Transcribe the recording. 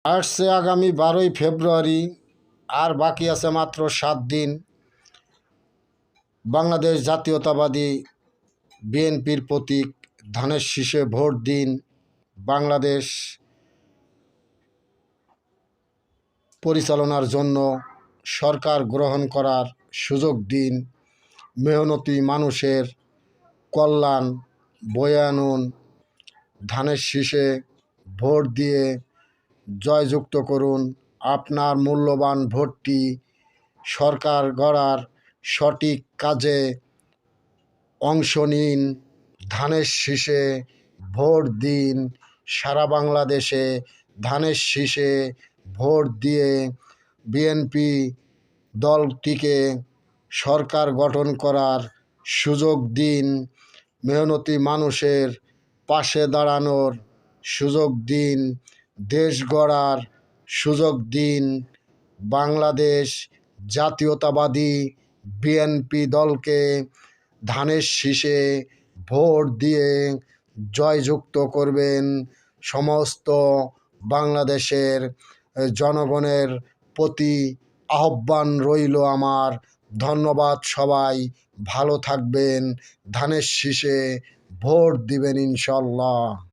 আসছে আগামী 12ই ফেব্রুয়ারি, আর বাকি আছে মাত্র 7 দিন। বাংলাদেশ জাতীয়তাবাদী বিএনপির প্রতীক ধানের শীষে ভোট দিন। বাংলাদেশ পরিচালনার জন্য সরকার গ্রহণ করার সুযোগ দিন। মেহনতি মানুষের কল্যাণ বয়ে আনুন। ধানের শীষে ভোট দিয়ে জয়যুক্ত করুন। আপনার মূল্যবান ভোটটি সরকার গড়ার সঠিক কাজে অংশ নিন। ধানের শীষে ভোট দিন। সারা বাংলাদেশে ধানের শীষে ভোট দিয়ে বিএনপি দলটিকে সরকার গঠন করার সুযোগ দিন। মেহনতি মানুষের পাশে দাঁড়ানোর সুযোগ দিন। দেশ গড়ার সুযোগ দিন। বাংলাদেশ জাতীয়তাবাদী বিএনপি দলকে ধানের শীষে ভোট দিয়ে জয়যুক্ত করবেন। সমস্ত বাংলাদেশের জনগণের প্রতি আহ্বান রইল আমার। ধন্যবাদ। সবাই ভালো থাকবেন। ধানের শীষে ভোট দিবেন ইনশাল্লাহ।